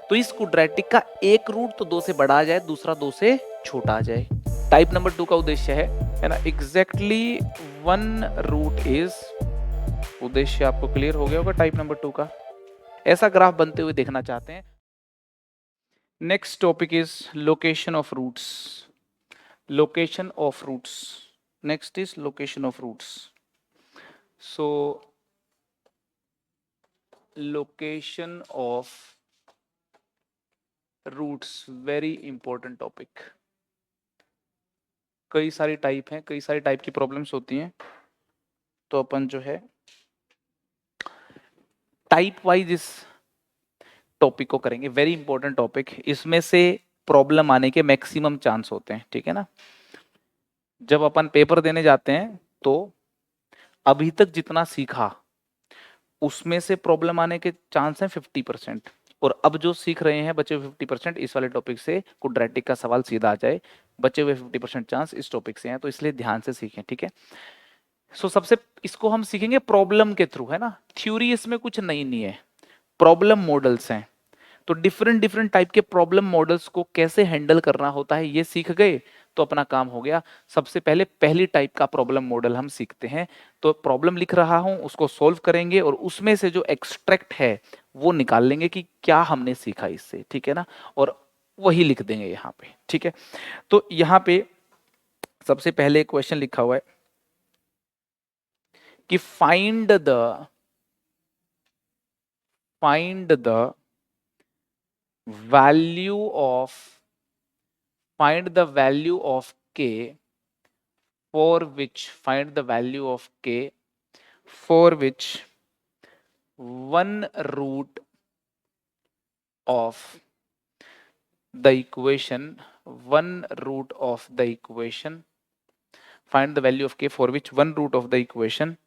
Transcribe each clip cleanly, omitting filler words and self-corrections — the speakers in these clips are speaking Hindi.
तो इस क्वाड्रेटिक का एक रूट तो 2 से बड़ा आ जाए, दूसरा 2 से छोटा आ जाए। टाइप नंबर 2 का उद्देश्य है ना, एग्जैक्टली वन रूट इज, उद्देश्य आपको क्लियर हो गया होगा टाइप नंबर 2 का। ऐसा ग्राफ बनते हुए देखना चाहते हैं। Next topic is location of roots. Location of roots, next is location of roots. So location of roots very important topic. कई सारी टाइप हैं, कई सारी टाइप की प्रॉब्लम्स होती हैं, तो अपन जो है टाइप वाइज इस टॉपिक को करेंगे। वेरी इंपॉर्टेंट टॉपिक, इसमें से प्रॉब्लम आने के मैक्सिमम चांस होते हैं, ठीक है ना। जब अपन पेपर देने जाते हैं तो अभी तक जितना सीखा उसमें से प्रॉब्लम आने के चांस हैं 50%, और अब जो सीख रहे हैं बचे हुए 50%, इस वाले टॉपिक से क्वाड्रेटिक का सवाल सीधा आ जाए। बचे हुए 50% चांस इस टॉपिक से हैं, तो इसलिए ध्यान से सीखें, ठीक है। सो सबसे इसको हम सीखेंगे प्रॉब्लम के थ्रू, है ना। थ्योरी इसमें कुछ नहीं है, प्रॉब्लम मॉडल्स हैं। तो डिफरेंट डिफरेंट टाइप के प्रॉब्लम मॉडल्स को कैसे हैंडल करना होता है ये सीख गए तो अपना काम हो गया। सबसे पहले पहली टाइप का प्रॉब्लम मॉडल हम सीखते हैं। तो प्रॉब्लम लिख रहा हूं, उसको सोल्व करेंगे और उसमें से जो एक्सट्रैक्ट है वो निकाल लेंगे कि क्या हमने सीखा इससे, ठीक है ना, और वही लिख देंगे यहाँ पे, ठीक है। तो यहाँ पे सबसे पहले क्वेश्चन लिखा हुआ है कि find the value of find the value of k for which find the value of k for which one root of the equation find the value of k for which one root of the equation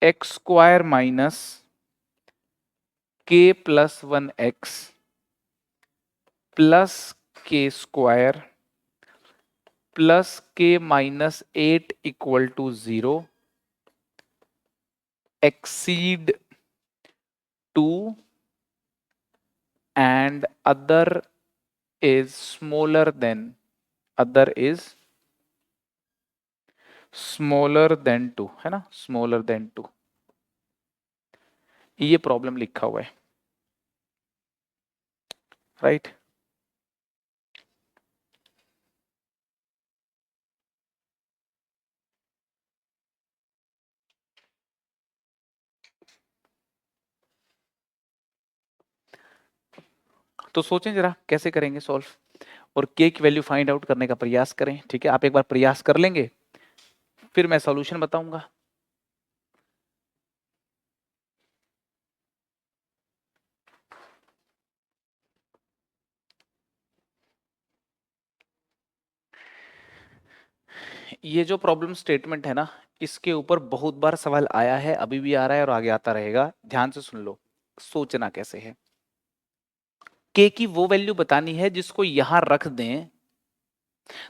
x square minus k plus 1x plus k square plus k minus 8 equal to 0 exceed 2 and other is smaller than 2, है ना, smaller than 2। ये प्रॉब्लम लिखा हुआ है, राइट। तो सोचें जरा कैसे करेंगे सॉल्व, और के की वैल्यू फाइंड आउट करने का प्रयास करें, ठीक है। आप एक बार प्रयास कर लेंगे फिर मैं सॉल्यूशन बताऊंगा। ये जो प्रॉब्लम स्टेटमेंट है ना, इसके ऊपर बहुत बार सवाल आया है, अभी भी आ रहा है और आगे आता रहेगा। ध्यान से सुन लो, सोचना कैसे है। के की वो वैल्यू बतानी है जिसको यहां रख दें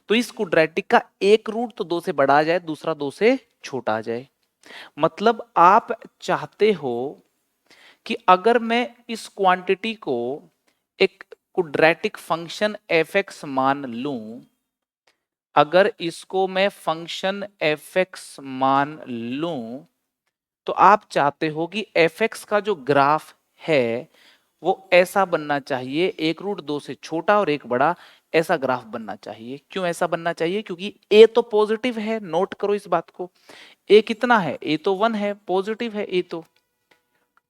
तो इस क्वाड्रेटिक का एक रूट तो 2 से बड़ा आ जाए, दूसरा 2 से छोटा आ जाए। मतलब आप चाहते हो कि अगर मैं इस क्वांटिटी को एक क्वाड्रेटिक फंक्शन एफ एक्स मान लूं, अगर इसको मैं फंक्शन एफ एक्स मान लूं, तो आप चाहते हो कि एफ एक्स का जो ग्राफ है वो ऐसा बनना चाहिए, एक रूट 2 से छोटा और एक बड़ा, ऐसा ग्राफ बनना चाहिए। क्यों ऐसा बनना चाहिए? क्योंकि ए तो पॉजिटिव है, नोट करो इस बात को। ए कितना है? ए तो 1 है, पॉजिटिव है ए तो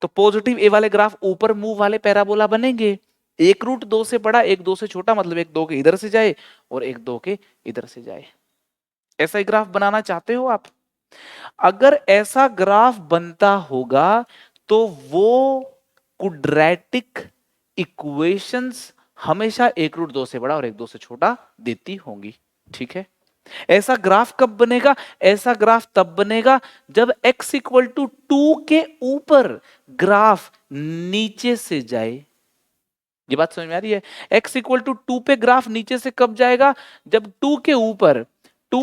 पॉजिटिव ए वाले ग्राफ ऊपर मूव वाले पैराबोला बनेंगे। एक रूट 2 से बड़ा, एक 2 से छोटा, मतलब एक 2 के इधर से जाए और एक 2 के इधर से जाए। ऐसा ही ग्राफ बनाना चाहते हो आप? अगर ऐसा ग्राफ बनता होगा तो वो क्वाड्रेटिक इक्वेशंस हमेशा एक रूट 2 से बड़ा और एक 2 से छोटा देती होंगी, ठीक है। ऐसा ग्राफ कब बनेगा? ऐसा ग्राफ तब बनेगा जब x इक्वल टू 2 के ऊपर ग्राफ नीचे से जाए। ये बात समझ में आ रही है? x इक्वल टू 2 पे ग्राफ नीचे से कब जाएगा? जब 2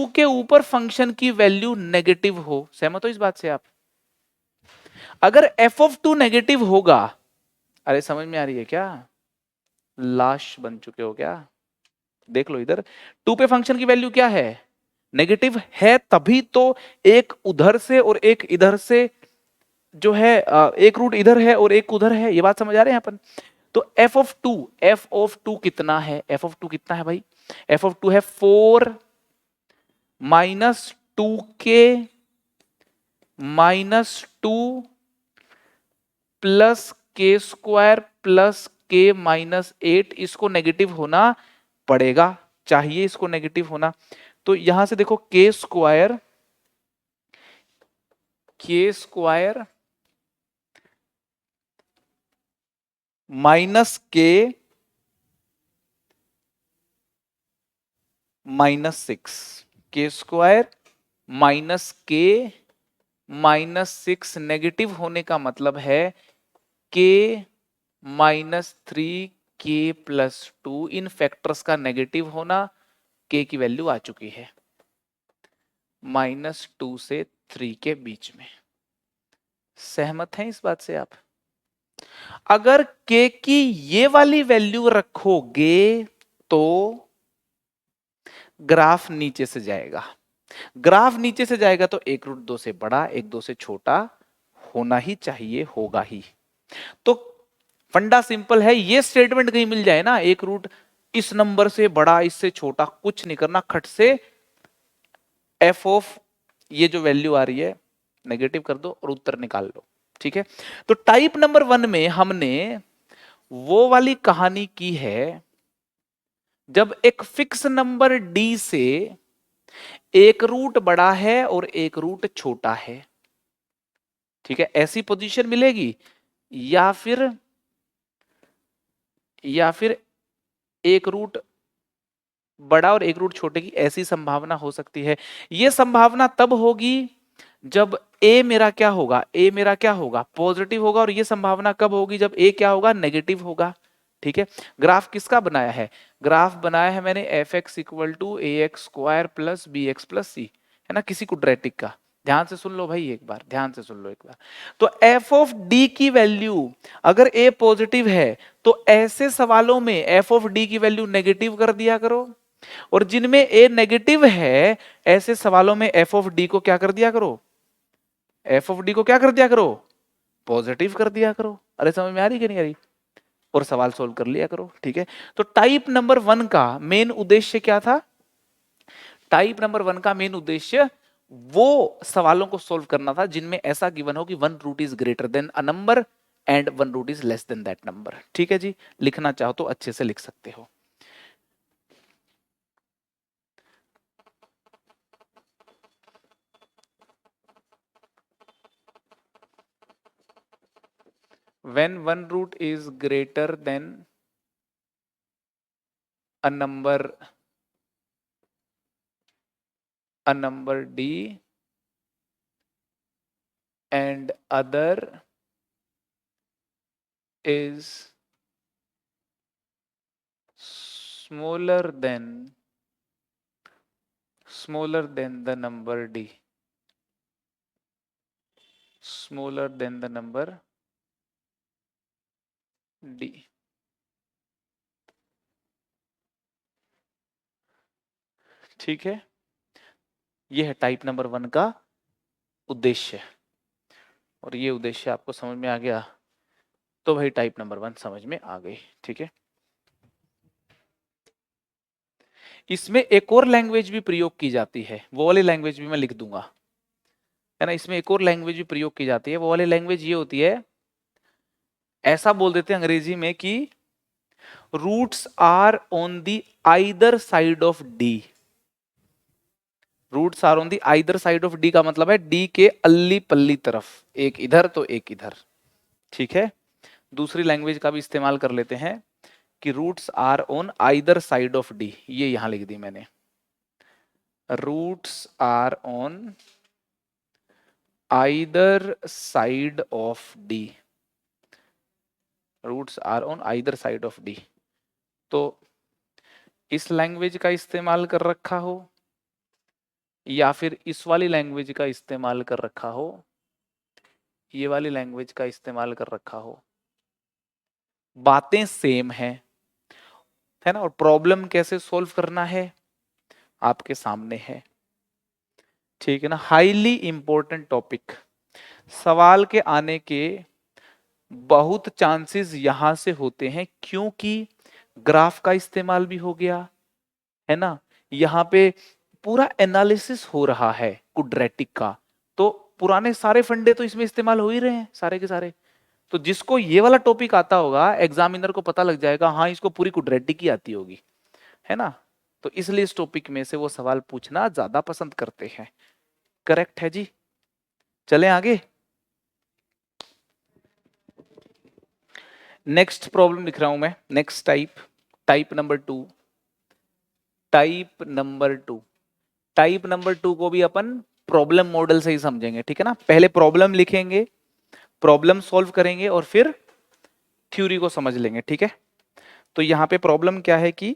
के ऊपर फंक्शन की वैल्यू नेगेटिव हो। सहमत हो इस बात से आप? अगर f ऑफ 2 नेगेटिव होगा, अरे समझ में आ रही है क्या? लाश बन चुके हो क्या? देख लो इधर, 2 पे फंक्शन की वैल्यू क्या है? नेगेटिव है, तभी तो एक उधर से और एक इधर से जो है, एक रूट इधर है और एक उधर है। ये बात समझ आ रहे हैं अपन? तो एफ ऑफ टू कितना है? एफ ऑफ टू कितना है भाई? एफ ऑफ टू है 4 -2k -2 प्लस के स्क्वायर प्लस के -8। इसको नेगेटिव होना पड़ेगा, चाहिए इसको नेगेटिव होना। तो यहां से देखो, के स्क्वायर -6, के स्क्वायर -k -6 नेगेटिव होने का मतलब है के -3k+2 इन फैक्टर्स का नेगेटिव होना। के की वैल्यू आ चुकी है -2 से 3 के बीच में। सहमत हैं इस बात से आप? अगर के की ये वाली वैल्यू रखोगे तो ग्राफ नीचे से जाएगा। ग्राफ नीचे से जाएगा तो 1√2 से बड़ा, 1 2 से छोटा होना ही चाहिए, होगा ही। तो फंडा सिंपल है, ये स्टेटमेंट कहीं मिल जाए ना, 1 रूट इस नंबर से बड़ा इससे छोटा, कुछ नहीं करना, खट से एफ ऑफ ये जो वैल्यू आ रही है नेगेटिव कर दो और उत्तर निकाल लो। ठीक है, तो टाइप नंबर 1 में हमने वो वाली कहानी की है जब एक फिक्स नंबर डी से एक रूट बड़ा है और एक रूट छोटा है। ठीक है, ऐसी पोजीशन मिलेगी, या फिर एक रूट बड़ा और एक रूट छोटे की ऐसी संभावना हो सकती है। यह संभावना तब होगी जब ए मेरा क्या होगा, ए मेरा क्या होगा, पॉजिटिव होगा, और यह संभावना कब होगी जब ए क्या होगा, नेगेटिव होगा। ठीक है, ग्राफ किसका बनाया है? ग्राफ बनाया है मैंने f x equal to a x square plus b x plus c, है ना, किसी क्वाड्रेटिक का। ध्यान से सुन लो भाई, एक बार ध्यान से सुन लो एक बार। तो एफ ऑफ डी की वैल्यू अगर ए पॉजिटिव है तो ऐसे सवालों में एफ ऑफ डी की वैल्यू नेगेटिव कर दिया करो, और जिनमें ए नेगेटिव है ऐसे सवालों में एफ ऑफ डी को क्या कर दिया करो, एफ ऑफ डी को क्या कर दिया करो, पॉजिटिव कर दिया करो। अरे समझ में आ रही कि नहीं आ रही? और सवाल सोल्व कर लिया करो। ठीक है, तो टाइप नंबर 1 का मेन उद्देश्य क्या था? टाइप नंबर 1 का मेन उद्देश्य वो सवालों को सोल्व करना था जिनमें ऐसा गिवन हो कि 1 root is greater than a number and 1 root is less than that number. ठीक है जी, लिखना चाहो तो अच्छे से लिख सकते हो। when 1 root is greater than a number d and other is smaller than the number d, smaller than the number d। ठीक है, यह है टाइप नंबर 1 का उद्देश्य, और ये उद्देश्य आपको समझ में आ गया तो भाई टाइप नंबर 1 समझ में आ गई। ठीक है, इसमें एक और लैंग्वेज भी प्रयोग की जाती है, वो वाली लैंग्वेज भी मैं लिख दूंगा, है ना। इसमें एक और लैंग्वेज भी प्रयोग की जाती है, वो वाली लैंग्वेज ये होती है, ऐसा बोल देते हैं अंग्रेजी में कि roots are on the either side of D. Roots are on the either side of D का मतलब है डी के अल्ली पल्ली तरफ, एक इधर तो एक इधर। ठीक है, दूसरी लैंग्वेज का भी इस्तेमाल कर लेते हैं कि roots are on either side of D, ये यहां लिख दी मैंने, roots are on either side of D, roots are on either side of D. तो इस लैंग्वेज का इस्तेमाल कर रखा हो या फिर इस वाली लैंग्वेज का इस्तेमाल कर रखा हो, ये वाली लैंग्वेज का इस्तेमाल कर रखा हो, बातें सेम है, है ना, और प्रॉब्लम कैसे सॉल्व करना है आपके सामने है, ठीक है ना। हाईली इंपॉर्टेंट टॉपिक, सवाल के आने के बहुत चांसेस यहां से होते हैं क्योंकि ग्राफ का इस्तेमाल भी हो गया है ना, यहाँ पे पूरा एनालिसिस हो रहा है क्वाड्रेटिक का, तो पुराने सारे फंडे तो इसमें इस्तेमाल हो ही रहे हैं सारे के सारे। तो जिसको ये वाला टॉपिक आता होगा एग्जामिनर को पता लग जाएगा, हाँ इसको पूरी क्वाड्रेटिक ही आती होगी, है ना। तो इसलिए इस टॉपिक में से वो सवाल पूछना ज्यादा पसंद करते हैं। करेक्ट है जी। चलें आगे। नेक्स्ट प्रॉब्लम लिख रहा हूं मैं, next type number two. Type number two को भी अपन प्रॉब्लम मॉडल से ही समझेंगे, ठीक है ना। पहले प्रॉब्लम लिखेंगे, प्रॉब्लम सॉल्व करेंगे और फिर थ्योरी को समझ लेंगे, ठीक है। तो यहां पे प्रॉब्लम क्या है कि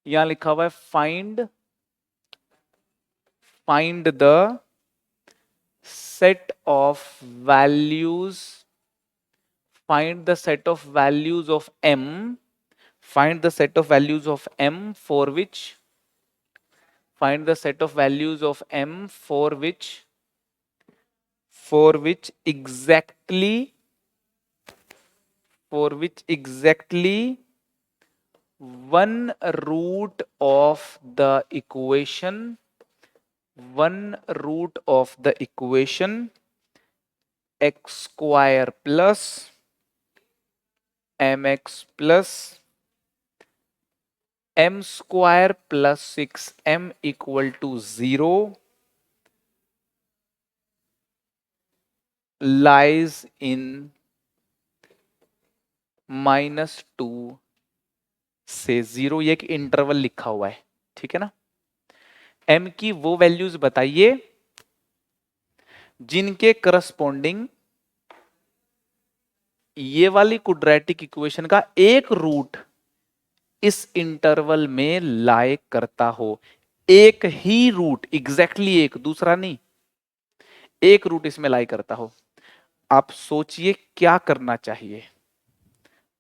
यहां लिखा हुआ है find the set of values, find the set of values of m, find the set of values of m for which, find the set of values of m for which exactly, one root of the equation, x square plus mx plus m square plus 6m equal to 0 lies in -2 से 0। ये एक इंटरवल लिखा हुआ है, ठीक है ना। m की वो वैल्यूज बताइए जिनके करस्पॉन्डिंग ये वाली क्वाड्रेटिक इक्वेशन का एक रूट इस इंटरवल में लाई करता हो। एक ही रूट, एग्जैक्टली एक, दूसरा नहीं, एक रूट इसमें लाई करता हो। आप सोचिए क्या करना चाहिए,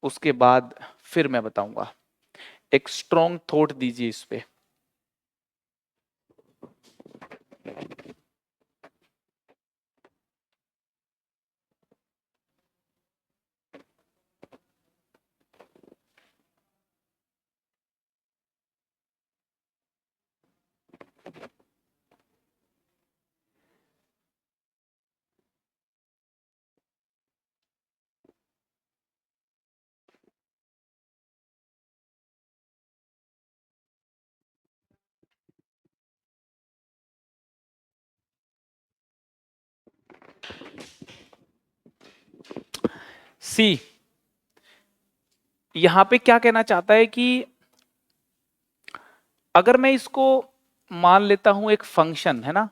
उसके बाद फिर मैं बताऊंगा। एक स्ट्रॉन्ग थॉट दीजिए इस पे। सी, यहां पे क्या कहना चाहता है कि अगर मैं इसको मान लेता हूं एक फंक्शन, है ना,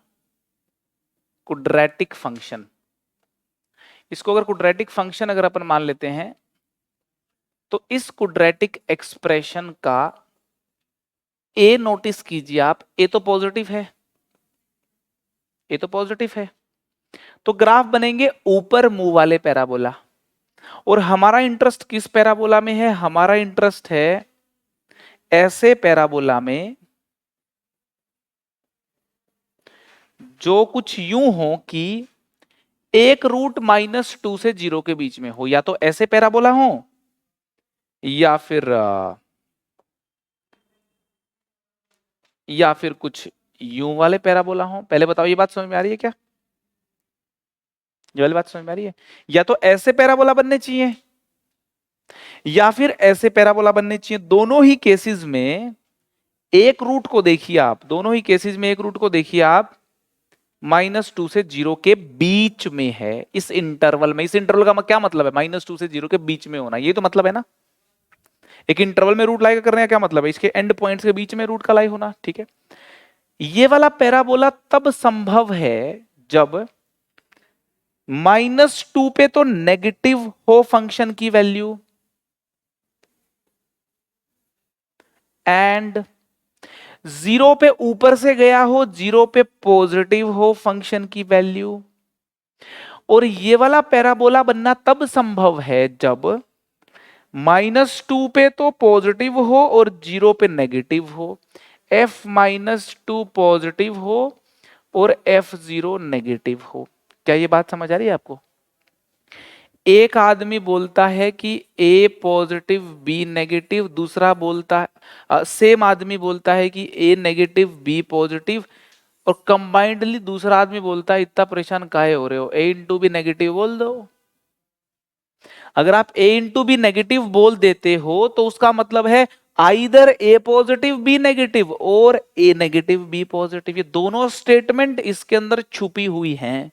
क्वाड्रेटिक फंक्शन, इसको अगर क्वाड्रेटिक फंक्शन अगर अपन मान लेते हैं तो इस क्वाड्रेटिक एक्सप्रेशन का ए नोटिस कीजिए आप, ए तो पॉजिटिव है, ए तो पॉजिटिव है, तो ग्राफ बनेंगे ऊपर मुंह वाले पैराबोला। और हमारा इंटरेस्ट किस पैराबोला में है, हमारा इंटरेस्ट है ऐसे पैराबोला में जो कुछ यूं हो कि एक रूट -2 से 0 के बीच में हो, या तो ऐसे पैराबोला हो या फिर कुछ यूं वाले पैराबोला हो। पहले बताओ ये बात समझ में आ रही है क्या, ये वाली बात समझ में आ रही है। या तो ऐसे पैराबोला बनने चाहिए या फिर ऐसे पैराबोला बनने चाहिए। दोनों ही केसेस में एक रूट को देखिए आप, दोनों ही केसेस में एक रूट को देखिए आप -2 से 0 के बीच में है, इस इंटरवल में। इस इंटरवल का क्या मतलब है, -2 से 0 के बीच में होना, ये तो मतलब है ना। एक इंटरवल में रूट लाई करने का क्या मतलब है, इसके एंड पॉइंट्स के बीच में रूट का लाई होना, ठीक है। ये वाला पैराबोला तब संभव है जब -2 पे तो नेगेटिव हो फंक्शन की वैल्यू, एंड 0 पे ऊपर से गया हो, 0 पे पॉजिटिव हो फंक्शन की वैल्यू। और ये वाला पैराबोला बनना तब संभव है जब -2 पे तो पॉजिटिव हो और 0 पे नेगेटिव हो, f-2 पॉजिटिव हो और f0 नेगेटिव हो। क्या ये बात समझ आ रही है आपको? एक आदमी बोलता है कि A पॉजिटिव B नेगेटिव, दूसरा बोलता है सेम आदमी बोलता है कि A नेगेटिव B पॉजिटिव, और कंबाइंडली दूसरा आदमी बोलता है इतना परेशान काहे हो रहे हो, A इंटू बी नेगेटिव बोल दो। अगर आप A इंटू बी नेगेटिव बोल देते हो तो उसका मतलब है either A positive B negative और A नेगेटिव B पॉजिटिव। ये दोनों स्टेटमेंट इसके अंदर छुपी हुई हैं।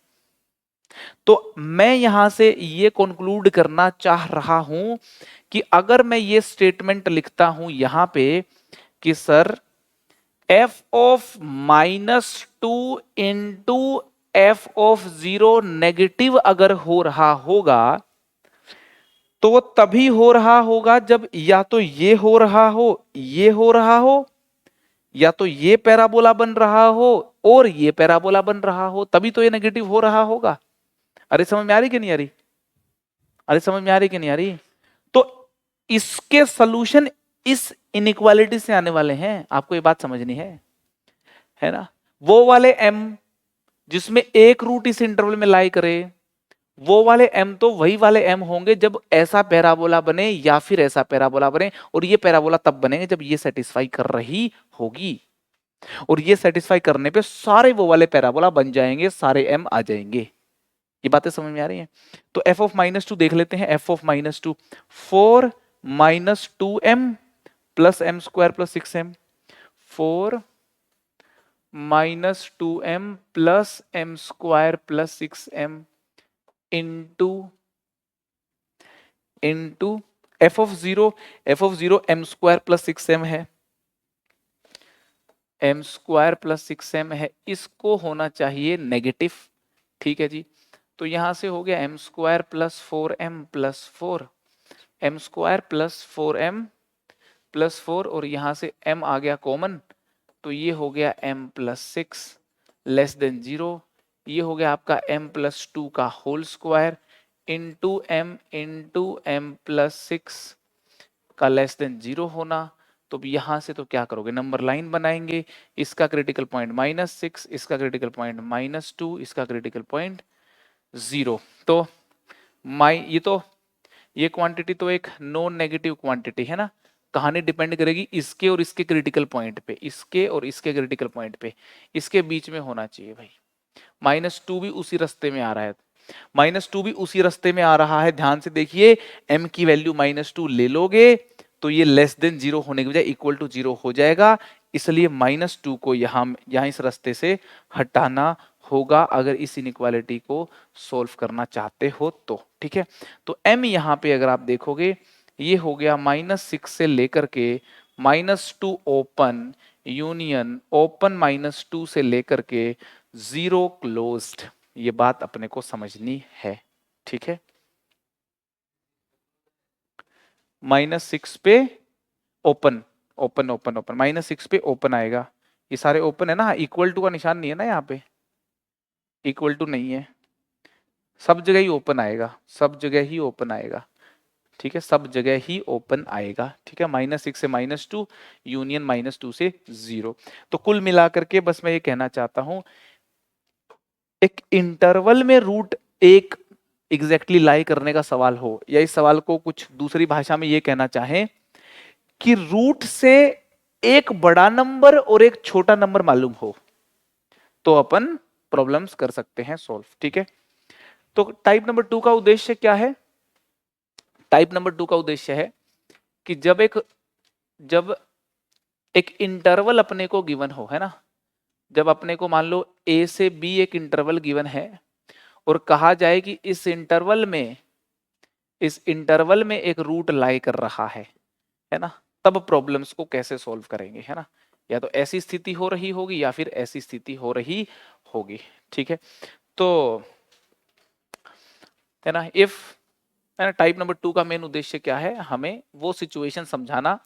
तो मैं यहां से ये कंक्लूड करना चाह रहा हूं कि अगर मैं ये स्टेटमेंट लिखता हूं यहां पे कि sir f of -2 into f of 0 negative अगर हो रहा होगा तो वो तभी हो रहा होगा जब या तो ये हो रहा हो, ये हो रहा हो, या तो ये पैराबोला बन रहा हो और ये पैराबोला बन रहा हो, तभी तो ये नेगेटिव हो रहा होगा। अरे समझ में आ रही कि नहीं आ रही? अरे समझ में आ रही कि नहीं आ रही? तो इसके सॉल्यूशन इस इनइक्वालिटी से आने वाले हैं, आपको ये बात समझनी है ना? वो वाले m जिसमें एक रूट इस इंटरवल में लाई करे, वो वाले m तो वही वाले m होंगे जब ऐसा पैराबोला बने या फिर ऐसा पैराबोला बने, और ये पैराबोला तब बनेंगे जब ये सेटिस्फाई कर रही होगी, और ये सेटिस्फाई करने पे सारे वो वाले पैराबोला बन जाएंगे, सारे m आ जाएंगे। ये बातें समझ में आ रही हैं? तो f ऑफ -2 देख लेते हैं। f of -2 4 -2m plus m square plus 6m, 4 -2m plus m square plus 6m into f of 0 m square plus 6m है, m स्क्वायर प्लस 6m है, इसको होना चाहिए नेगेटिव। ठीक है जी, तो यहां से हो गया m square plus 4m plus 4, m square plus 4m plus 4, और यहां से m आ गया कॉमन, तो ये हो गया m प्लस 6 लेस देन 0। ये हो गया आपका m प्लस 2 का whole square into m plus 6 का लेस देन 0 होना। तो यहां से तो क्या करोगे, नंबर लाइन बनाएंगे, इसका क्रिटिकल पॉइंट -6, इसका क्रिटिकल पॉइंट -2, इसका क्रिटिकल पॉइंट 0। तो ये क्वांटिटी तो एक नॉन नेगेटिव क्वांटिटी है ना, कहानी डिपेंड करेगी इसके और इसके क्रिटिकल पॉइंट पे, इसके और इसके क्रिटिकल पॉइंट पे, इसके बीच में होना चाहिए भाई। -2 भी उसी रास्ते में आ रहा है, -2 भी उसी रास्ते में आ रहा है, ध्यान से देखिए, m की वैल्यू -2 ले लोगे तो ये लेस देन 0 होने की बजाय इक्वल टू 0 हो जाएगा, इसलिए -2 को यहां इस रास्ते से हटाना होगा अगर इस इनइक्वालिटी को सोल्व करना चाहते हो तो। ठीक है, तो m यहां पे अगर आप देखोगे ये हो गया -6 से लेकर के -2 ओपन यूनियन ओपन -2 से लेकर के 0 क्लोज्ड। ये बात अपने को समझनी है। ठीक है, -6 पे ओपन ओपन ओपन ओपन, -6 पे ओपन आएगा, ये सारे ओपन है ना, इक्वल टू का निशान नहीं है ना यहाँ पे, इक्वल टू नहीं है, सब जगह ही ओपन आएगा, सब जगह ही ओपन आएगा। ठीक है, सब जगह ही ओपन आएगा। ठीक है, -6 से -2 यूनियन -2 से 0। तो कुल मिलाकर के बस मैं ये कहना चाहता हूं, एक इंटरवल में रूट एक एग्जैक्टली लाई करने का सवाल हो, या इस सवाल को कुछ दूसरी भाषा में ये कहना चाहें कि रूट से एक बड़ा नंबर और एक छोटा नंबर मालूम हो तो अपन प्रॉब्लम्स कर सकते हैं सॉल्व। ठीक है, तो टाइप नंबर 2 का उद्देश्य क्या है? टाइप नंबर 2 का उद्देश्य है कि जब एक इंटरवल अपने को गिवन हो, है ना, जब अपने को मान लो ए से बी एक इंटरवल गिवन है और कहा जाए कि इस इंटरवल में एक रूट लाई कर रहा है ना, तब प्रॉब्लम्स को कैसे सॉल्व करेंगे, है ना, या तो ऐसी स्थिति हो रही होगी या फिर ऐसी स्थिति हो रही होगी। ठीक है, तो है ना, इफ है ना, टाइप नंबर 2 का मेन उद्देश्य क्या है, हमें वो सिचुएशन समझाना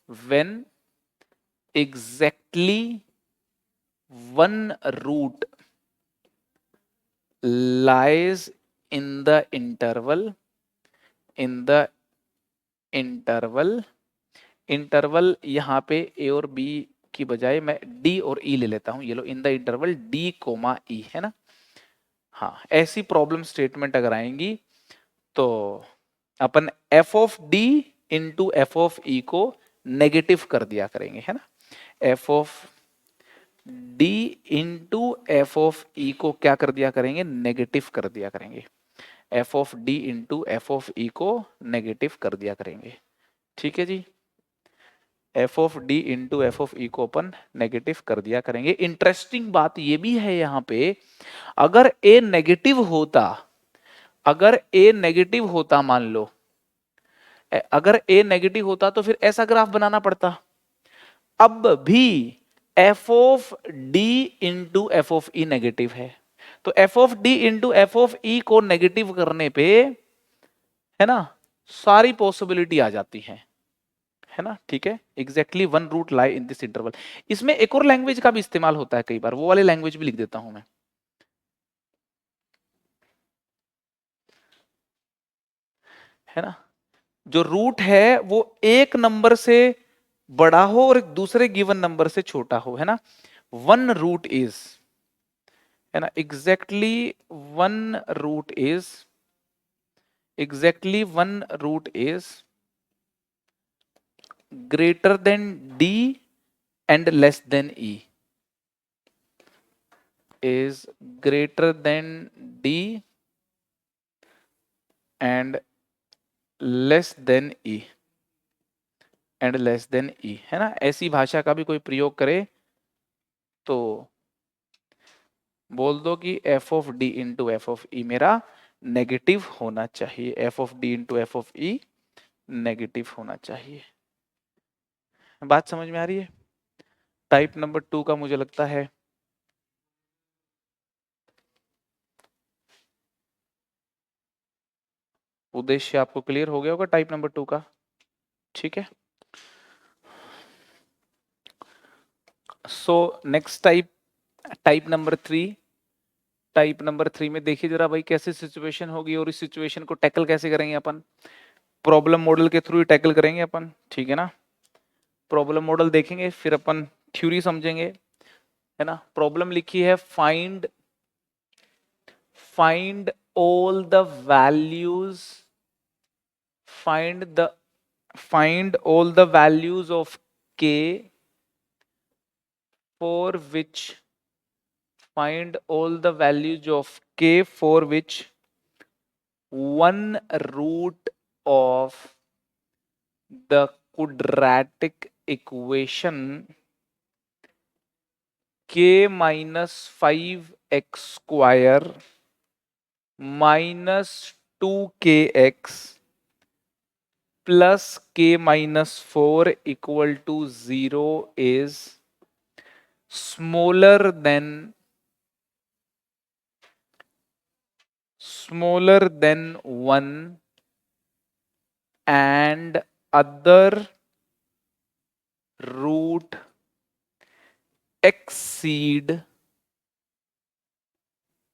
when exactly one root lies in the interval interval, interval यहाँ पे ए और बी की बजाय मैं डी और ई ले लेता हूं। ये लो, in the interval d comma e, है ना। हाँ, ऐसी प्रॉब्लम स्टेटमेंट अगर आएंगी तो अपन f of d into f of e को नेगेटिव कर दिया करेंगे, है ना। F of d into f of e को क्या कर दिया करेंगे, नेगेटिव कर दिया करेंगे। F of d into f of e को नेगेटिव कर दिया करेंगे, ठीक है जी। F of d into f of e को अपन नेगेटिव कर दिया करेंगे। इंटरेस्टिंग बात ये भी है यहाँ पे, अगर ए नेगेटिव होता, अगर ए नेगेटिव होता, मान लो अगर ए नेगेटिव होता तो फिर ऐसा ग्राफ बनाना पड़ता। अब भी f of d into f of e negative है, तो f of d into f of e को नेगेटिव करने पे, है ना, सारी पॉसिबिलिटी आ जाती है ना, ठीक है। Exactly one root lie in this interval. इसमें एक और लैंग्वेज का भी इस्तेमाल होता है कई बार, वो वाले लैंग्वेज भी लिख देता हूं मैं, है ना। जो रूट है वो एक नंबर से बड़ा हो और एक दूसरे गिवन नंबर से छोटा हो, है ना। वन रूट इज, है ना, exactly one root is, exactly one root is greater than D and less than E, is greater than D and less than E, and less than E, है ना। ऐसी भाषा का भी कोई प्रयोग करे तो बोल दो कि f of d into f of e मेरा नेगेटिव होना चाहिए, f of d into f of e negative होना चाहिए। बात समझ में आ रही है। टाइप नंबर 2 का मुझे लगता है उद्देश्य आपको क्लियर हो गया होगा, टाइप नंबर 2 का, ठीक है। So next type, type number 3। Type number 3 में देखिए जरा भाई कैसे सिचुएशन होगी और इस सिचुएशन को टैकल कैसे करेंगे अपन। प्रॉब्लम मॉडल के थ्रू ही टैकल करेंगे अपन, ठीक है ना। प्रॉब्लम मॉडल देखेंगे फिर अपन थ्योरी समझेंगे, है ना। प्रॉब्लम लिखी है find, find all the values, find all the values of k for which, find all the values of k for which one root of the quadratic equation k minus 5x square minus 2kx plus k minus 4 equal to 0 is smaller than 1 and other root exceed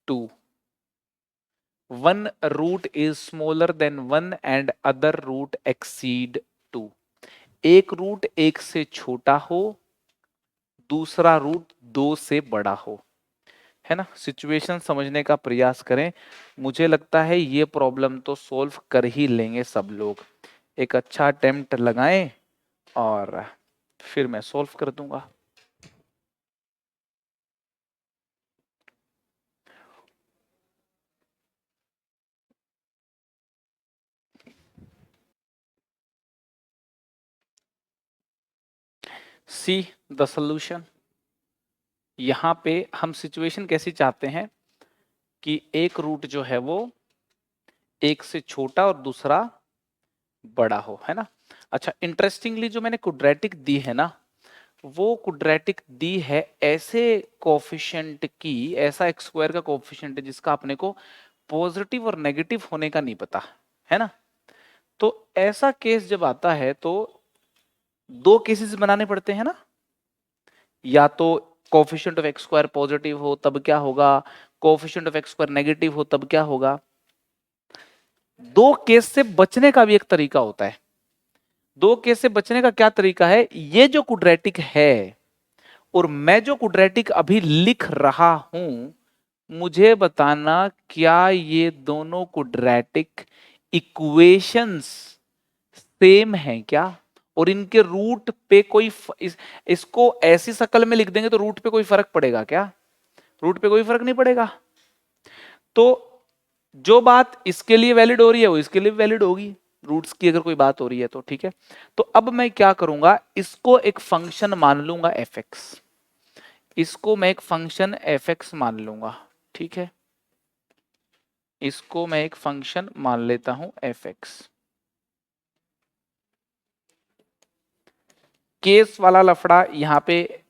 2. One root is smaller than 1 and other root exceed 2. एक रूट एक से छोटा हो, दूसरा रूट 2 से बड़ा हो, है ना। सिचुएशन समझने का प्रयास करें। मुझे लगता है ये प्रॉब्लम तो सॉल्व कर ही लेंगे सब लोग। एक अच्छा अटेम्प्ट लगाएं और फिर मैं सॉल्व कर दूंगा। See the solution. यहां पे हम सिचुएशन कैसी चाहते हैं कि एक रूट जो है वो एक से छोटा और दूसरा बड़ा हो, है ना। अच्छा, इंटरेस्टिंगली जो मैंने क्वाड्रेटिक दी है ना, वो क्वाड्रेटिक दी है ऐसे कोफिशिएंट की, ऐसा एक्स स्क्वायर का कोफिशिएंट है जिसका अपने को पॉजिटिव और नेगेटिव होने का नहीं पता, है ना। तो ऐसा केस जब आता है तो दो केसेस बनाने पड़ते हैं ना। या तो coefficient of x square positive हो तब क्या होगा, coefficient of x square negative हो तब क्या होगा। दो केस से बचने का भी एक तरीका होता है, दो केस से बचने का क्या तरीका है, ये जो क्वाड्रेटिक है और मैं जो क्वाड्रेटिक अभी लिख रहा हूं, मुझे बताना क्या ये दोनों क्वाड्रेटिक इक्वेशंस सेम है क्या, और इनके रूट पे कोई इसको ऐसी शक्ल में लिख देंगे तो रूट पे कोई फर्क पड़ेगा क्या, रूट पे कोई फर्क नहीं पड़ेगा। तो जो बात इसके लिए वैलिड हो रही है वो इसके लिए वैलिड होगी, रूट्स की अगर कोई बात हो रही है तो ठीक है। तो अब मैं क्या करूंगा, इसको एक फंक्शन मान लूंगा एफ एक्स, इसको मैं एक फंक्शन एफ एक्स मान लूंगा, ठीक है, इसको मैं एक फंक्शन मान लेता हूं एफ एक्स। केस वाला लफड़ा यहां पे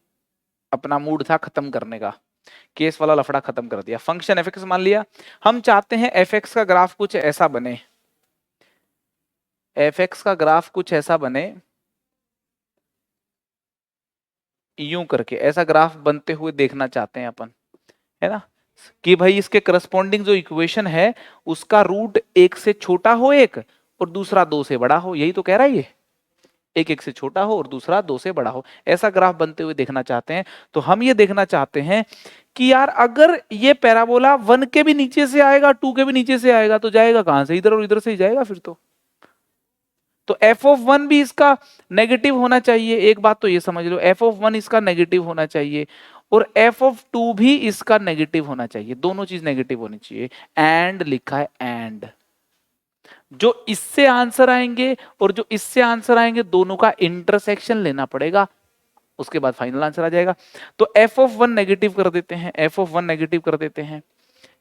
अपना मूड था खत्म करने का, केस वाला लफड़ा खत्म कर दिया, फंक्शन एफ एक्स मान लिया। हम चाहते हैं एफ एक्स का ग्राफ कुछ ऐसा बने, एफ एक्स का ग्राफ कुछ ऐसा बने, यूं करके ऐसा ग्राफ बनते हुए देखना चाहते हैं अपन, है ना, कि भाई इसके करस्पॉन्डिंग जो इक्वेशन है उसका रूट एक से छोटा हो एक और दूसरा दो से बड़ा हो, यही तो कह रहा है ये, एक एक से छोटा हो और दूसरा दो से बड़ा हो, ऐसा ग्राफ बनते हुए देखना चाहते हैं। तो हम ये देखना चाहते हैं कि यार अगर ये पैराबोला 1 के भी नीचे से आएगा 2 के भी नीचे से आएगा तो जाएगा कहां से, इधर और इधर से ही जाएगा फिर तो एफ ऑफ 1 भी इसका नेगेटिव होना चाहिए, एक बात तो ये समझ लो, एफ ऑफ 1 इसका नेगेटिव होना चाहिए और एफ ऑफ 2 भी इसका नेगेटिव होना चाहिए, दोनों चीज नेगेटिव होनी चाहिए। एंड लिखा है एंड, जो इससे आंसर आएंगे और जो इससे आंसर आएंगे दोनों का इंटरसेक्शन लेना पड़ेगा, उसके बाद फाइनल आंसर आ जाएगा। तो एफ ऑफ 1 नेगेटिव कर देते हैं, एफ ऑफ 1 नेगेटिव कर देते हैं,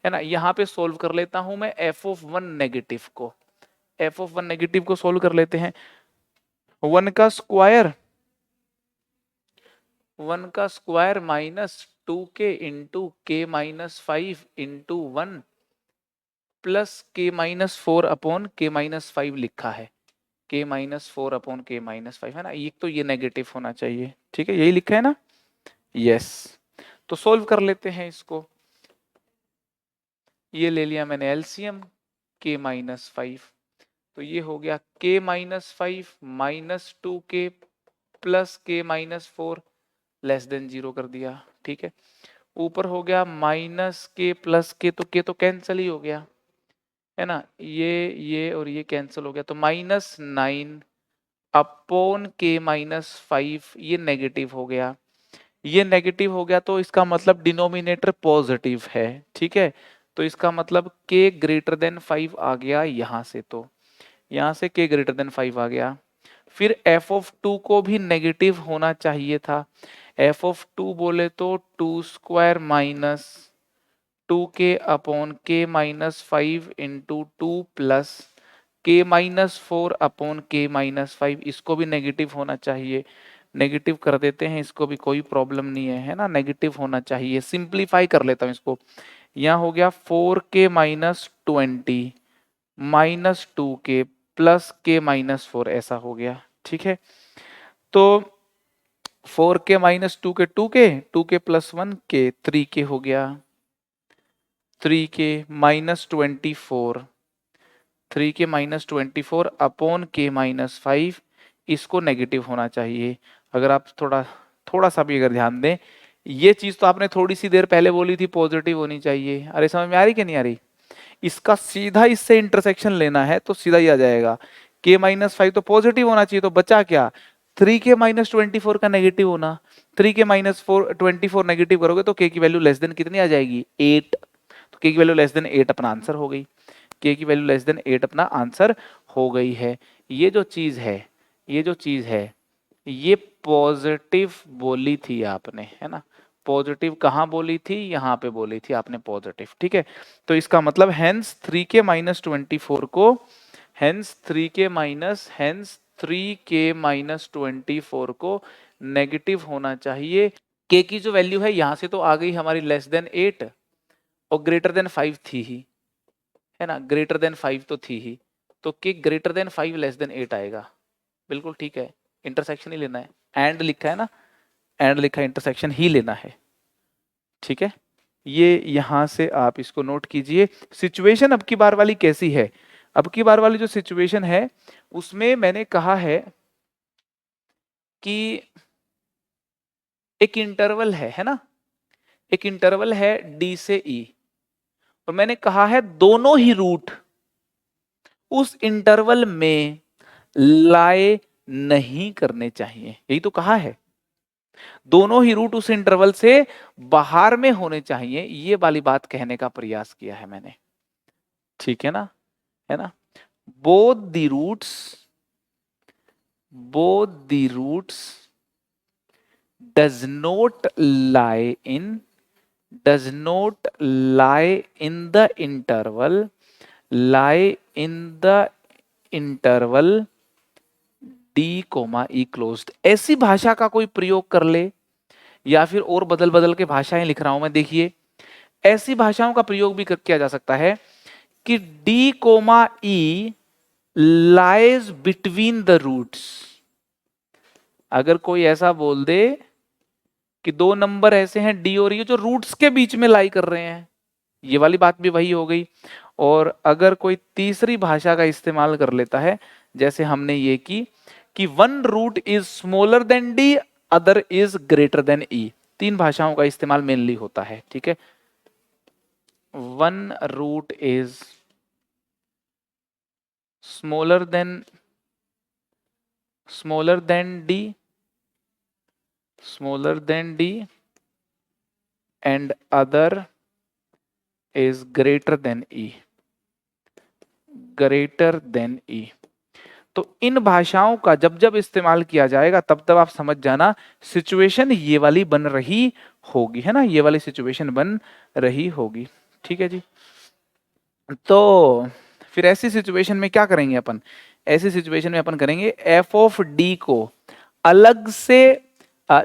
है ना, यहां पे सोल्व कर लेता हूं मैं एफ ऑफ 1 नेगेटिव को, एफ ऑफ 1 नेगेटिव को सोल्व कर लेते हैं। 1 का स्क्वायर, 1 का स्क्वायर माइनस 2k इंटू के माइनस 5 इंटू 1 प्लस के माइनस 4 अपॉन के माइनस 5 लिखा है, के माइनस 4 अपॉन के माइनस 5, है ना, ये तो ये नेगेटिव होना चाहिए, ठीक है, यही लिखा है ना, यस। तो सोल्व कर लेते हैं इसको, ये ले लिया मैंने एलसीएम के माइनस 5, तो ये हो गया के माइनस 5 माइनस 2k प्लस के माइनस 4 लेस देन 0 कर दिया, ठीक है, ऊपर हो गया माइनस के प्लस के, तो के तो कैंसिल ही हो गया, है ना, ये और ये कैंसिल हो गया, तो माइनस 9 अपॉन के माइनस 5, ये नेगेटिव हो गया, ये नेगेटिव हो गया तो इसका मतलब डिनोमिनेटर पॉजिटिव है, ठीक है, तो इसका मतलब के ग्रेटर देन 5 आ गया यहां से, तो यहां से के ग्रेटर देन 5 आ गया। फिर एफ ऑफ 2 को भी नेगेटिव होना चाहिए था, एफ ऑफ 2 बोले तो 2 स्क्वायर माइनस 2k अपॉन के माइनस 5 इंटू 2 प्लस के माइनस 4 अपॉन के माइनस 5, इसको भी नेगेटिव होना चाहिए, नेगेटिव कर देते हैं इसको भी, कोई प्रॉब्लम नहीं है ना, नेगेटिव होना चाहिए, सिंप्लीफाई कर लेता हूं इसको, यहाँ हो गया 4k minus 20 minus 2k plus के माइनस 4, ऐसा हो गया, ठीक है, तो 4k minus 2k 2k plus 1k 3k हो गया, 3k minus 24, 3k minus 24 upon के माइनस 5, इसको नेगेटिव होना चाहिए। अगर आप थोड़ा थोड़ा सा भी अगर ध्यान दें, ये चीज तो आपने थोड़ी सी देर पहले बोली थी पॉजिटिव होनी चाहिए, अरे समझ में आ रही कि नहीं आ रही, इसका सीधा इससे इंटरसेक्शन लेना है तो सीधा ही आ जाएगा, के माइनस 5 तो पॉजिटिव होना चाहिए, तो बचा क्या, 3k माइनस 24 का नेगेटिव होना, 3k माइनस 24 नेगेटिव करोगे तो k की वैल्यू लेस देन कितनी आ जाएगी 8, तो k की वैल्यू लेस देन 8 अपना आंसर हो गई, k की वैल्यू लेस देन 8 अपना आंसर हो गई है। ये जो चीज है, ये जो चीज है ये पॉजिटिव बोली थी आपने, है ना, पॉजिटिव कहाँ बोली थी, यहाँ पे बोली थी आपने पॉजिटिव, ठीक है, तो इसका मतलब हेंस 3k माइनस 24 को, हेंस 3k माइनस 24 को नेगेटिव होना चाहिए। k की जो वैल्यू है यहां से तो आ गई हमारी लेस देन 8 और ग्रेटर देन 5 थी ही, है ना, ग्रेटर देन 5 तो थी ही, तो k greater than 5 less than 8 आएगा, बिल्कुल ठीक है, इंटरसेक्शन ही लेना है, एंड लिखा है ना, एंड लिखा है, इंटरसेक्शन ही लेना है, ठीक है, ये यहां से आप इसको नोट कीजिए। सिचुएशन अब की बार वाली कैसी है, अब की बार वाली जो सिचुएशन है उसमें मैंने कहा है कि एक इंटरवल है ना, एक इंटरवल है डी से ई, और मैंने कहा है दोनों ही रूट उस इंटरवल में लाए नहीं करने चाहिए, यही तो कहा है। दोनों ही रूट उस इंटरवल से बाहर में होने चाहिए, ये वाली बात कहने का प्रयास किया है मैंने, ठीक है ना। Both the roots, both the roots does not lie in, does not lie in the interval, lie in the interval d comma e closed. ऐसी भाषा का कोई प्रयोग कर ले, या फिर और बदल बदल के भाषाएं लिख रहा हूं मैं, देखिए ऐसी भाषाओं का प्रयोग भी किया जा सकता है कि d comma e lies between the roots. अगर कोई ऐसा बोल दे कि दो नंबर ऐसे हैं डी और ई जो रूट्स के बीच में लाई कर रहे हैं, ये वाली बात भी वही हो गई। और अगर कोई तीसरी भाषा का इस्तेमाल कर लेता है, जैसे हमने ये की कि one root is smaller than d, other is greater than e, तीन भाषाओं का इस्तेमाल मेनली होता है, ठीक है। One root is smaller than d, smaller than D, and other is greater than e, greater than e. तो इन भाषाओं का जब जब इस्तेमाल किया जाएगा तब तब आप समझ जाना सिचुएशन ये वाली बन रही होगी, है ना, ये वाली सिचुएशन बन रही होगी, ठीक है जी। तो फिर ऐसी सिचुएशन में क्या करेंगे अपन, ऐसी सिचुएशन में अपन करेंगे एफ ऑफ डी को अलग से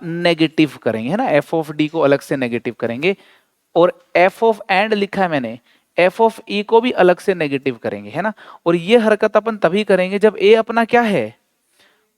नेगेटिव करेंगे, है ना, एफ ऑफ डी को अलग से नेगेटिव करेंगे, और एफ ऑफ एंड लिखा है मैंने, एफ ऑफ ई को भी अलग से नेगेटिव करेंगे, है ना। और ये हरकत अपन तभी करेंगे जब ए अपना क्या है,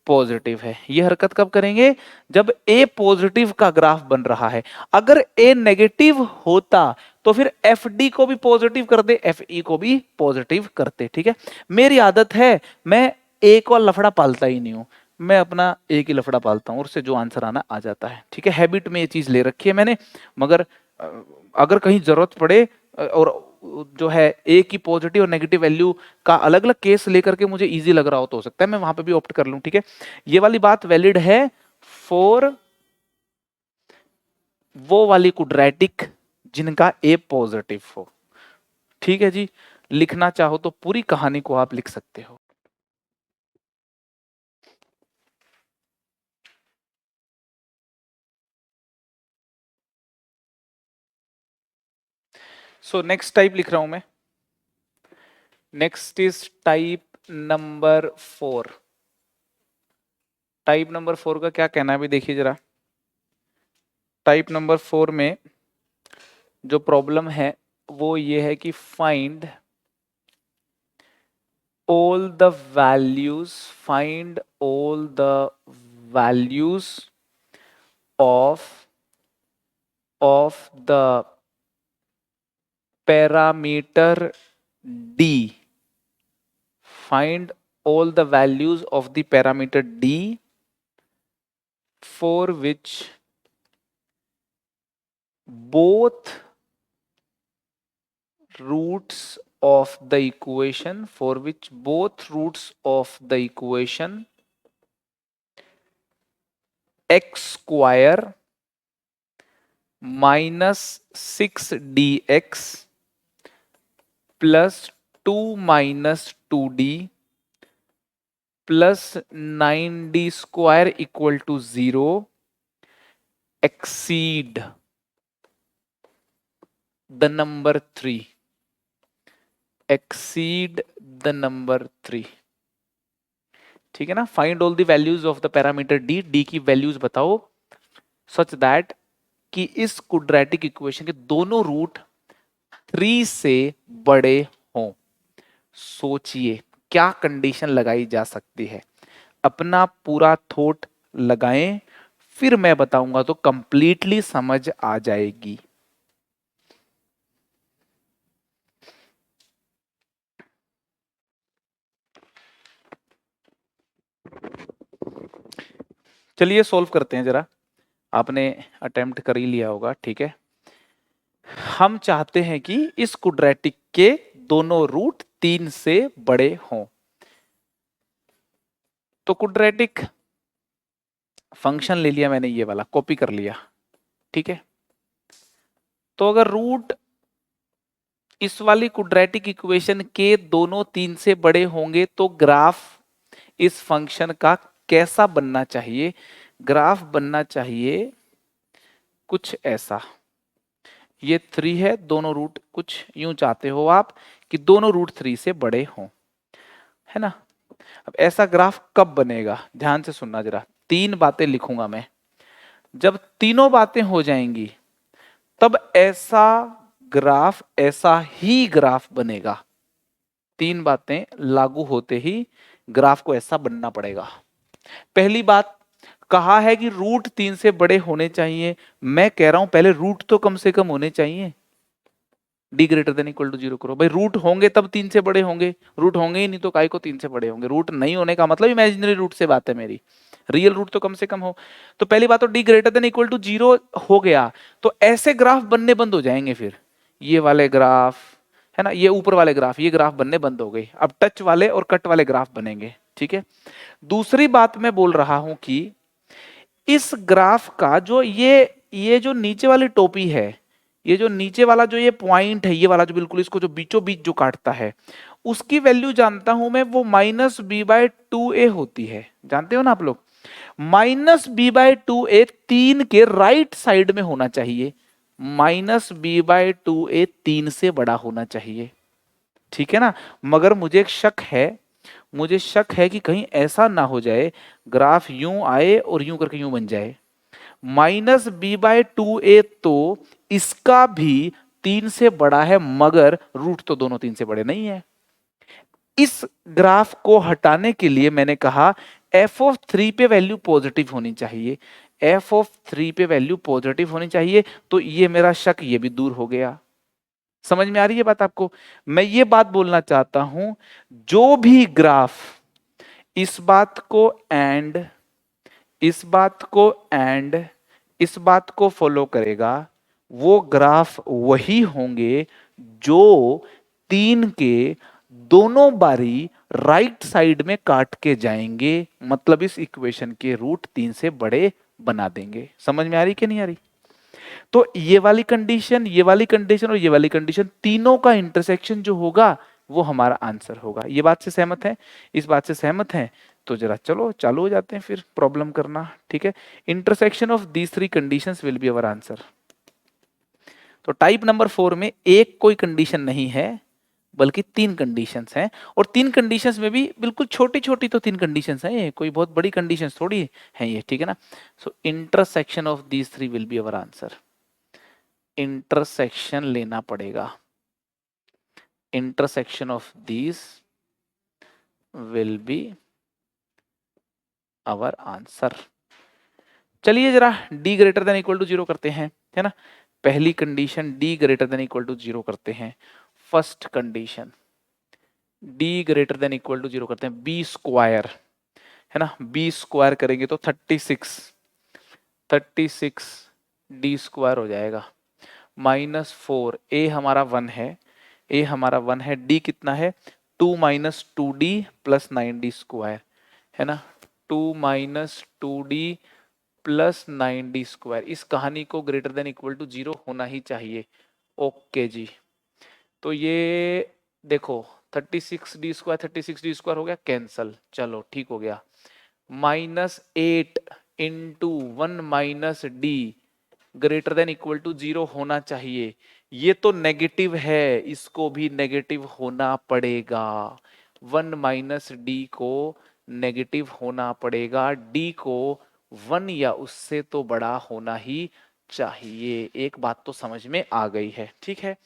पॉजिटिव है। ये हरकत कब करेंगे, जब ए पॉजिटिव का ग्राफ बन रहा है। अगर ए नेगेटिव होता तो फिर एफ डी को भी पॉजिटिव कर दे, एफ ई को भी पॉजिटिव करते, ठीक है। मेरी आदत है, मैं ए को लफड़ा पालता ही नहीं हूं, मैं अपना एक ही लफड़ा पालता हूं और उससे जो आंसर आना आ जाता है, ठीक है। हैबिट में ये चीज ले रखी है मैंने, मगर अगर कहीं जरूरत पड़े और जो है ए की पॉजिटिव और नेगेटिव वैल्यू का अलग अलग केस लेकर के मुझे इजी लग रहा हो सकता है मैं वहां पे भी ऑप्ट कर लूं, ठीक है। ये वाली बात वैलिड है फॉर वो वाली क्वाड्रेटिक जिनका ए पॉजिटिव हो, ठीक है जी। लिखना चाहो तो पूरी कहानी को आप लिख सकते हो। सो नेक्स्ट टाइप लिख रहा हूं मैं, next is type number 4। Type number 4 का क्या कहना है, भी देखिए जरा। टाइप नंबर 4 में जो प्रॉब्लम है वो ये है कि find all the values, find all the values of the parameter d, find all the values of the parameter d for which both roots of the equation, for which both roots of the equation x square minus 6dx plus 2 minus 2d plus 9d square equal to 0 exceed the number 3, exceed the number 3, ठीक है ना। Find all the values of the parameter D, D की वैल्यूज बताओ सच दैट कि इस क्वाड्रेटिक इक्वेशन के दोनों रूट 3 से बड़े हों। सोचिए क्या कंडीशन लगाई जा सकती है, अपना पूरा थॉट लगाएं, फिर मैं बताऊंगा तो कंप्लीटली समझ आ जाएगी। चलिए सॉल्व करते हैं जरा, आपने अटेम्प्ट कर ही लिया होगा, ठीक है। हम चाहते हैं कि इस क्वाड्रेटिक के दोनों रूट 3 से बड़े हों। तो क्वाड्रेटिक फंक्शन ले लिया मैंने, ये वाला कॉपी कर लिया, ठीक है। तो अगर रूट इस वाली क्वाड्रेटिक इक्वेशन के दोनों 3 से बड़े होंगे तो ग्राफ इस फंक्शन का कैसा बनना चाहिए? ग्राफ बनना चाहिए कुछ ऐसा, ये 3 है, दोनों रूट कुछ यूं चाहते हो आप कि दोनों रूट 3 से बड़े हों, है ना। अब ऐसा ग्राफ कब बनेगा? ध्यान से सुनना जरा, 3 बातें लिखूंगा मैं। जब तीनों बातें हो जाएंगी तब ऐसा ग्राफ, ऐसा ही ग्राफ बनेगा। 3 बातें लागू होते ही ग्राफ को ऐसा बनना पड़ेगा। पहली बात, कहा है कि रूट 3 से बड़े होने चाहिए। मैं कह रहा हूं पहले रूट तो कम से कम होने चाहिए। D greater than equal to 0 करो भाई, रूट होंगे तब 3 से बड़े होंगे, रूट होंगे ही नहीं तो काय को 3 से बड़े होंगे। रूट नहीं होने का मतलब इमेजिनरी रूट से बात है मेरी, रियल रूट तो कम से कम हो। तो पहली बात तो D greater than equal to 0 हो गया तो ऐसे ग्राफ बनने बंद हो जाएंगे। फिर ये वाले ग्राफ है ना, ये ऊपर वाले ग्राफ, ये ग्राफ बनने बंद हो गए। अब टच वाले और कट वाले ग्राफ बनेंगे, ठीक है। दूसरी बात मैं बोल रहा हूं कि इस ग्राफ का जो ये जो नीचे वाली टोपी है, ये जो नीचे वाला जो ये पॉइंट है, ये वाला जो बिल्कुल इसको जो बीचों बीच जो काटता है, उसकी वैल्यू जानता हूं मैं, वो -b/2a होती है। जानते हो ना आप लोग, -b/2a 3 के राइट साइड में होना चाहिए, -b/2a 3 से बड़ा होना चाहिए, ठीक है ना। मगर मुझे एक शक है, मुझे शक है कि कहीं ऐसा ना हो जाए ग्राफ यूं आए और यूं करके यूं बन जाए। -b/2a तो इसका भी 3 से बड़ा है, मगर रूट तो दोनों 3 से बड़े नहीं है। इस ग्राफ को हटाने के लिए मैंने कहा f(3) पे वैल्यू पॉजिटिव होनी चाहिए, f(3) पे वैल्यू पॉजिटिव होनी चाहिए। तो ये मेरा शक ये भी दूर हो गया। समझ में आ रही है बात आपको? मैं ये बात बोलना चाहता हूं, जो भी ग्राफ इस बात को एंड, इस बात को एंड, इस बात को फॉलो करेगा, वो ग्राफ वही होंगे जो 3 के दोनों बारी राइट साइड में काट के जाएंगे, मतलब इस इक्वेशन के रूट 3 से बड़े बना देंगे। समझ में आ रही कि नहीं आ रही? तो ये वाली कंडीशन, ये वाली कंडीशन और ये वाली कंडीशन, तीनों का इंटरसेक्शन जो होगा वो हमारा आंसर होगा। ये बात से सहमत है? इस बात से सहमत है? तो जरा चलो चालू हो जाते हैं फिर प्रॉब्लम करना, ठीक है। Intersection of these 3 conditions will be our answer. तो टाइप नंबर 4 में एक कोई कंडीशन नहीं है, बल्कि 3 कंडीशंस हैं, और 3 कंडीशंस में भी बिल्कुल छोटी छोटी तो 3 कंडीशंस हैं, ये कोई बहुत बड़ी कंडीशंस थोड़ी है ये, ठीक है ना। So intersection of these 3 will be our answer. Intersection लेना पड़ेगा, intersection of these will be our answer. चलिए जरा d greater than equal to 0 करते हैं, है ना। पहली condition d greater than equal to 0 करते हैं। First condition d greater than equal to 0 करते हैं, b स्क्वायर, है ना। b स्क्वायर करेंगे तो 36 d स्क्वायर हो जाएगा, -4, a हमारा 1 है, a हमारा 1 है, d कितना है 2 - 2d + 9d स्क्वायर, है ना। 2 - 2d + 9d स्क्वायर। इस कहानी को ग्रेटर देन इक्वल टू 0 होना ही चाहिए। ओके जी, तो ये देखो 36d स्क्वायर 36d स्क्वायर हो गया कैंसल, चलो ठीक हो गया। -8 into 1 - d greater than equal to 0 होना चाहिए। ये तो नेगेटिव है, इसको भी नेगेटिव होना पड़ेगा। 1 - d को नेगेटिव होना पड़ेगा, d को 1 या उससे तो बड़ा होना ही चाहिए। एक बात तो समझ में आ गई है, ठीक है।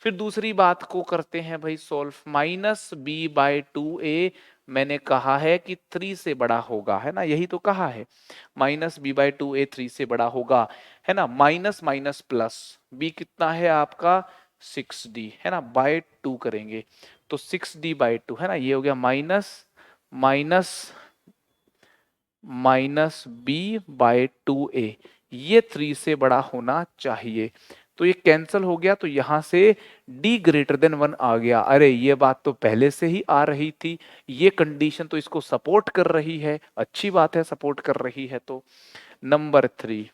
फिर दूसरी बात को करते हैं भाई सॉल्व। -b/2a मैंने कहा है कि 3 से बड़ा होगा, है ना, यही तो कहा है। -b/2a 3 से बड़ा होगा, है ना। माइनस माइनस प्लस, b कितना है आपका 6d, है ना, बाय 2 करेंगे तो 6d/2, है ना। ये हो गया minus minus minus B by 2a, ये 3 से बड़ा होना चाहिए। तो ये कैंसिल हो गया, तो यहां से d ग्रेटर देन 1 आ गया। अरे ये बात तो पहले से ही आ रही थी, ये कंडीशन तो इसको सपोर्ट कर रही है, अच्छी बात है सपोर्ट कर रही है। तो नंबर 3,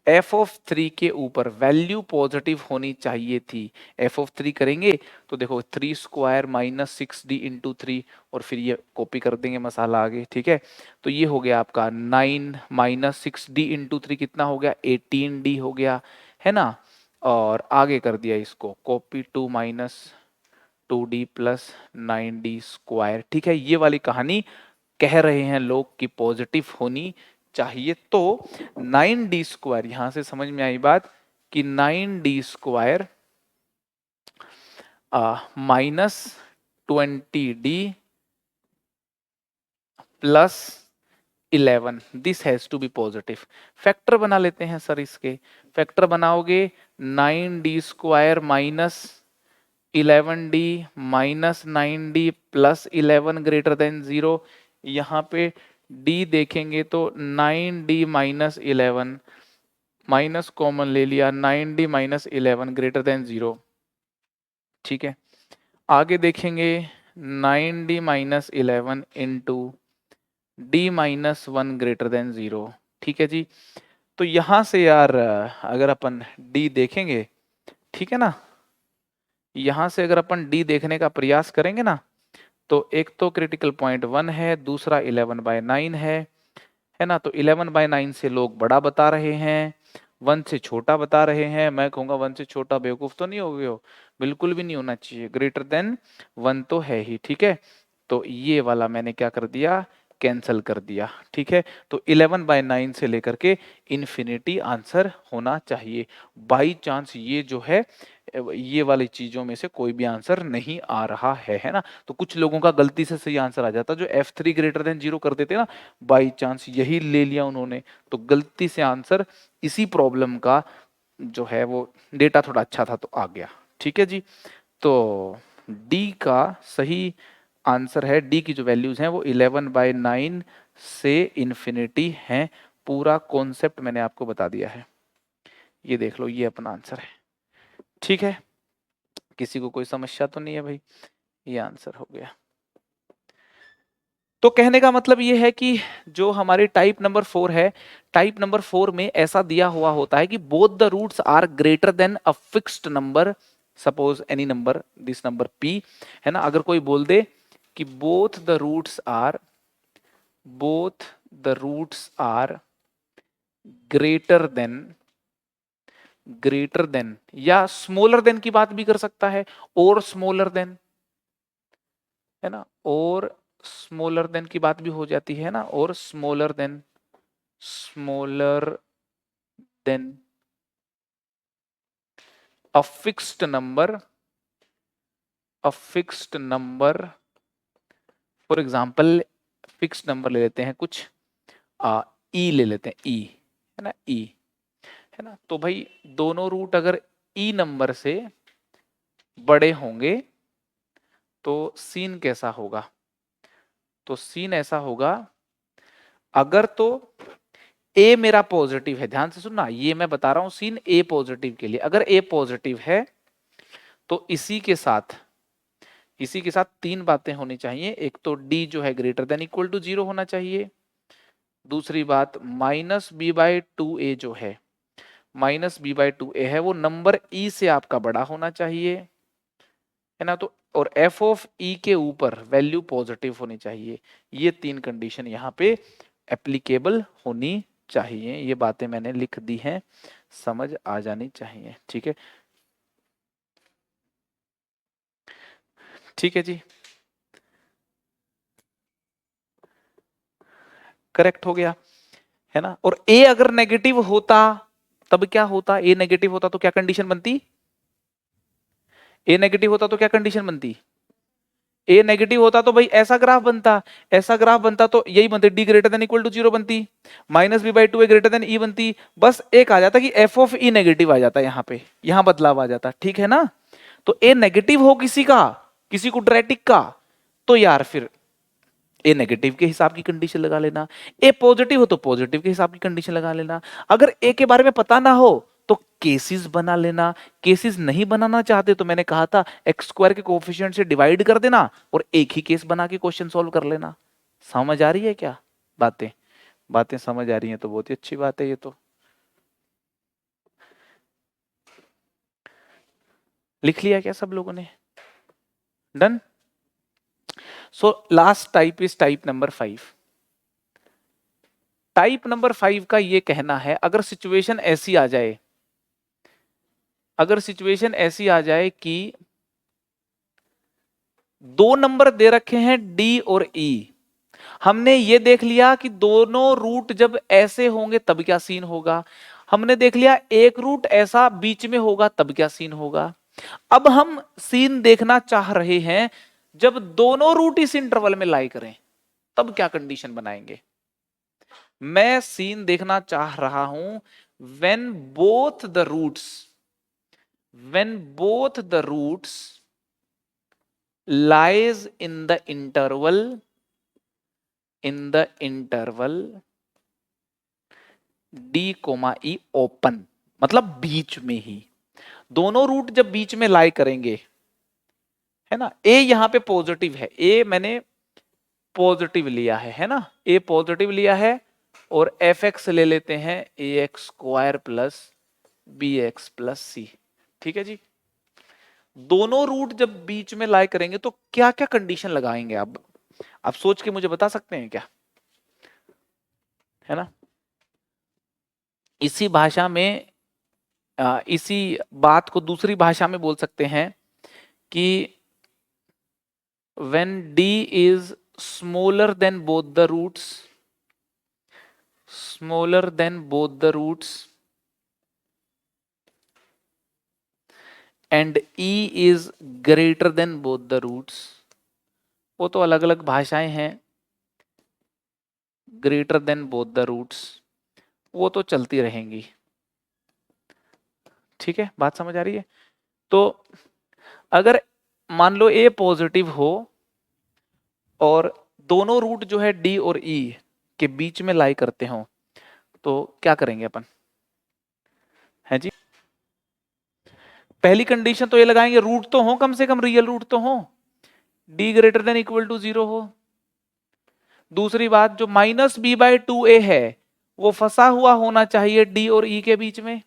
एफ ऑफ 3 के ऊपर वैल्यू पॉजिटिव होनी चाहिए थी। एफ ऑफ 3 करेंगे तो देखो 3 स्क्वायर माइनस 6d इंटू 3, और फिर ये कॉपी कर देंगे मसाला आगे, ठीक है। तो ये हो गया आपका 9 माइनस 6d इंटू 3 कितना हो गया, 18d हो गया, है ना। और आगे कर दिया इसको copy 2 minus 2d plus 9d square, ठीक है। ये वाली कहानी कह रहे हैं लोग कि पॉजिटिव होनी चाहिए। तो 9d स्क्वायर, यहां से समझ में आई बात कि 9d square minus 20d plus 11, this has to be positive. Factor बना लेते हैं सर इसके। फैक्टर बनाओगे 9d square minus 11d minus 9d plus 11 greater than 0। यहाँ पे d देखेंगे तो 9d माइनस 11, माइनस कॉमन ले लिया, 9d माइनस 11 ग्रेटर देन 0, ठीक है। आगे देखेंगे 9d minus 11 into d minus 1 greater than 0, ठीक है जी। तो यहां से यार अगर अपन d देखेंगे, ठीक है ना, यहां से अगर अपन d देखने का प्रयास करेंगे ना, तो एक तो क्रिटिकल पॉइंट 1 है, दूसरा 11/9 है ना। तो 11/9 से लोग बड़ा बता रहे हैं, 1 से छोटा बता रहे हैं। मैं कहूंगा 1 से छोटा बेवकूफ तो नहीं हो गए हो, बिल्कुल भी नहीं होना चाहिए, ग्रेटर देन 1 तो है ही, ठीक है। तो ये वाला मैंने क्या कर दिया, कैंसल कर दिया, ठीक है। तो 11/9 से लेकर के इन्फिनिटी आंसर होना चाहिए। बाई चांस ये जो है, ये वाली चीजों में से कोई भी आंसर नहीं आ रहा है ना। तो कुछ लोगों का गलती से सही आंसर आ जाता, जो f3 ग्रेटर देन 0 कर देते ना, बाई चांस यही ले लिया उन्होंने, तो गलती से आंसर इसी प्रॉब्लम का जो है वो डेटा थोड़ा अच्छा था तो आ गया, ठीक है जी। तो डी का सही आंसर है, डी की जो वैल्यूज हैं वो 11/9 से इन्फिनिटी हैं। पूरा कॉन्सेप्ट मैंने आपको बता दिया है, ये देख लो, ये अपना आंसर है, ठीक है। किसी को कोई समस्या तो नहीं है भाई, ये आंसर हो गया। तो कहने का मतलब ये है कि जो हमारे टाइप नंबर 4 है, टाइप नंबर 4 में ऐसा दिया हुआ होता है कि both the roots are greater than a fixed number, suppose any number, this number p, है ना। अगर कोई बोल दे कि both the roots are greater than या स्मॉलर देन की बात भी कर सकता है, और स्मॉलर देन, है ना, और स्मॉलर देन की बात भी हो जाती है ना, और smaller than a fixed number, for example fixed number ले लेते हैं कुछ, ई ले लेते हैं, ई, है ना, ई, है ना। तो भाई दोनों रूट अगर ई नंबर से बड़े होंगे तो सीन कैसा होगा, तो सीन ऐसा होगा, अगर तो ए मेरा पॉजिटिव है, ध्यान से सुनना, ये मैं बता रहा हूं सीन ए पॉजिटिव के लिए, अगर ए पॉजिटिव है तो इसी के साथ तीन बातें होनी चाहिए। एक तो डी जो है ग्रेटर देन इक्वल टू 0 होना चाहिए, दूसरी बात माइनस बी बाई 2a जो है, माइनस बी बाई 2a है, वो नंबर ई से आपका बड़ा होना चाहिए, है ना। तो और एफ ऑफ ई के ऊपर वैल्यू पॉजिटिव होनी चाहिए। ये तीन कंडीशन यहाँ पे एप्लीकेबल होनी चाहिए। ये बातें मैंने लिख दी हैं, समझ आ जानी चाहिए, ठीक है, ठीक है जी, करेक्ट हो गया, है ना। और ए अगर नेगेटिव होता तब क्या होता, ए नेगेटिव होता तो क्या कंडीशन बनती, ए नेगेटिव होता तो क्या कंडीशन बनती, ए नेगेटिव होता तो भाई ऐसा ग्राफ बनता, ऐसा ग्राफ बनता तो यही बनती, d greater than equal to 0 बनती, minus B by 2 a greater than e बनती। बस एक आ जाता कि एफ ऑफ ई नेगेटिव आ जाता, यहाँ पे यहाँ बदलाव आ जाता, ठीक है ना। तो ए नेगेटिव हो किसी का, किसी क्वाड्रेटिक का, तो यार फिर ए नेगेटिव के हिसाब की कंडीशन लगा लेना, ए पॉजिटिव हो तो पॉजिटिव के हिसाब की कंडीशन लगा लेना। अगर ए के बारे में पता ना हो तो केसेस बना लेना। केसेस नहीं बनाना चाहते तो मैंने कहा था एक्स स्क्वायर के कोएफिशिएंट से डिवाइड कर देना और एक ही केस बना के क्वेश्चन सॉल्व कर लेना। समझ आ रही है क्या बातें? बातें समझ आ रही हैं तो बहुत ही अच्छी बात है। ये तो लिख लिया क्या सब लोगों ने? Done. So last type is type number 5। Type number 5 का ये कहना है, अगर सिचुएशन ऐसी आ जाए, अगर सिचुएशन ऐसी आ जाए कि दो नंबर दे रखे हैं डी और ई, हमने ये देख लिया कि दोनों रूट जब ऐसे होंगे तब क्या सीन होगा, हमने देख लिया एक रूट ऐसा बीच में होगा तब क्या सीन होगा। अब हम सीन देखना चाह रहे हैं जब दोनों रूट इस इंटरवल में लाई करें तब क्या कंडीशन बनाएंगे। मैं सीन देखना चाह रहा हूं when both the roots when both the roots lies in the interval d comma E open, मतलब बीच में ही दोनों रूट जब बीच में लाई करेंगे, है ना। ए यहां पे पॉजिटिव है, ए मैंने पॉजिटिव लिया है ना, ए पॉजिटिव लिया है और एफ एक्स ले लेते हैं a x square plus b x plus c. ठीक है जी। दोनों रूट जब बीच में लाई करेंगे तो क्या क्या कंडीशन लगाएंगे आप सोच के मुझे बता सकते हैं क्या? है ना। इसी भाषा में इसी बात को दूसरी भाषा में बोल सकते हैं कि when d is smaller than both the roots, smaller than both the roots and e is greater than both the roots, वो तो अलग अलग भाषाएं हैं, greater than both the roots वो तो चलती रहेंगी। ठीक है, बात समझ आ रही है? तो अगर मान लो ए पॉजिटिव हो और दोनों रूट जो है डी और ई के बीच में लाई करते हो तो क्या करेंगे अपन? है जी। पहली कंडीशन तो ये लगाएंगे रूट तो हो, कम से कम रियल रूट तो हो, D greater than equal to 0 हो। दूसरी बात, जो minus B by two A है वो फंसा हुआ होना चाहिए डी और ई के बीच में।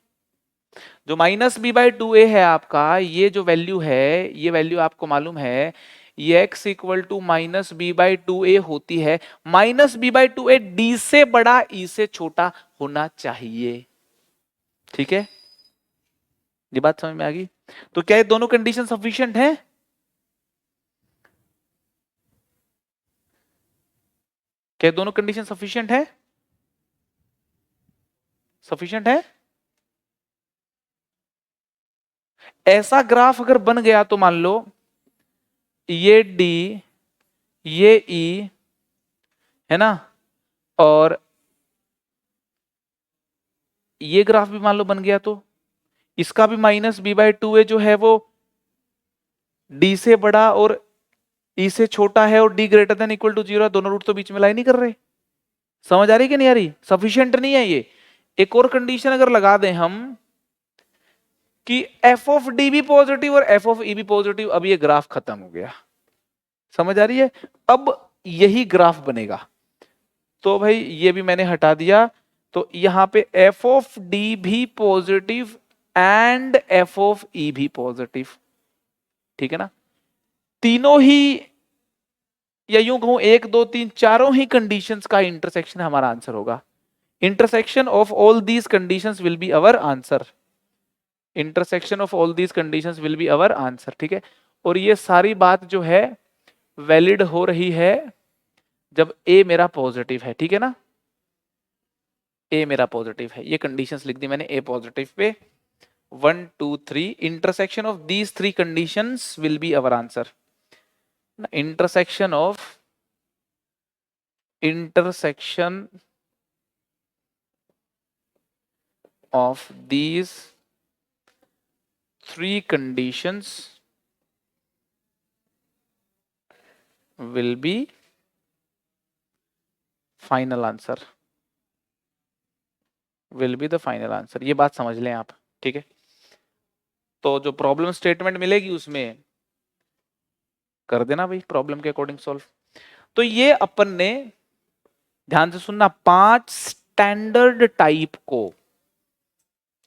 जो minus B by two A है आपका, ये जो वैल्यू है, ये वैल्यू आपको मालूम है ये x equal to minus B by two a होती है। Minus B by two a d से बड़ा ई से छोटा होना चाहिए। ठीक है, ये बात समझ में आ गई? तो क्या ये दोनों कंडीशन सफिशिएंट है? क्या दोनों कंडीशन सफिशिएंट है? सफिशिएंट है। ऐसा ग्राफ अगर बन गया तो मान लो ये डी ये ई, है ना, और ये ग्राफ भी मान लो बन गया तो इसका भी माइनस बी बाई टू ए जो है वो डी से बड़ा और ई से छोटा है और D greater than equal to 0, दोनों रूट तो बीच में लाई नहीं कर रहे। समझ आ रही कि नहीं आ रही? सफिशिएंट नहीं है ये। एक और कंडीशन अगर लगा दें हम कि एफ ऑफ डी भी पॉजिटिव और एफ ऑफ ई भी पॉजिटिव, अब ये ग्राफ खत्म हो गया। समझ आ रही है? अब यही ग्राफ बनेगा। तो भाई ये भी मैंने हटा दिया, तो यहां पे एफ ऑफ डी भी पॉजिटिव एंड एफ ऑफ ई भी पॉजिटिव। ठीक है ना। तीनों ही, या यूं कहूं एक दो तीन चारों ही कंडीशंस का इंटरसेक्शन हमारा आंसर होगा। Intersection of all these conditions will be our answer. Intersection of all these conditions will be our answer. ठीक है। और ये सारी बात जो है वैलिड हो रही है जब ए मेरा पॉजिटिव है। ठीक है ना, ए मेरा पॉजिटिव है। ये कंडीशंस लिख दी मैंने ए positive pay. 1 2 3 intersection of these three conditions will be our answer. intersection of these three conditions will be final answer will be the final answer. ये बात समझ लें आप, ठीक है। तो जो प्रॉब्लम स्टेटमेंट मिलेगी उसमें कर देना भाई प्रॉब्लम के अकॉर्डिंग सॉल्व। तो ये अपन ने, ध्यान से सुनना, 5 स्टैंडर्ड टाइप को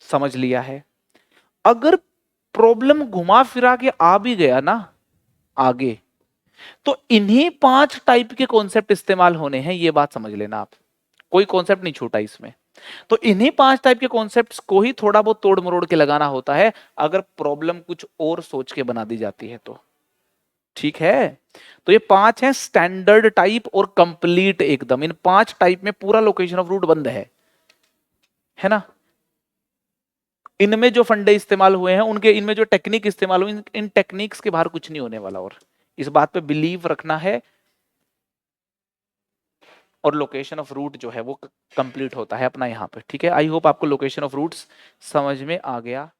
समझ लिया है। अगर प्रॉब्लम घुमा फिरा के आ भी गया ना आगे, तो इन्हीं 5 टाइप के कॉन्सेप्ट इस्तेमाल होने हैं, ये बात समझ लेना आप। कोई कॉन्सेप्ट नहीं छूटा इसमें। तो इन्हीं 5 टाइप के कॉन्सेप्ट्स को ही थोड़ा बहुत तोड़ मरोड़ के लगाना होता है, अगर प्रॉब्लम कुछ और सोच के बना दी जाती है तो। ठीक है। तो ये 5 हैं स्टैंडर्ड टाइप और कंप्लीट एकदम। इन 5 टाइप में पूरा लोकेशन ऑफ रूट बंद है ना। इनमें जो फंडे इस्तेमाल हुए हैं, उनके इनमें जो टेक्निक इस्तेमाल हुई, इन टेक्निक्स के बाहर कुछ नहीं होने वाला। और इस बात पे बिलीव रखना है। और लोकेशन ऑफ रूट जो है वो कंप्लीट होता है अपना यहाँ पे। ठीक है, आई होप आपको लोकेशन ऑफ रूट्स समझ में आ गया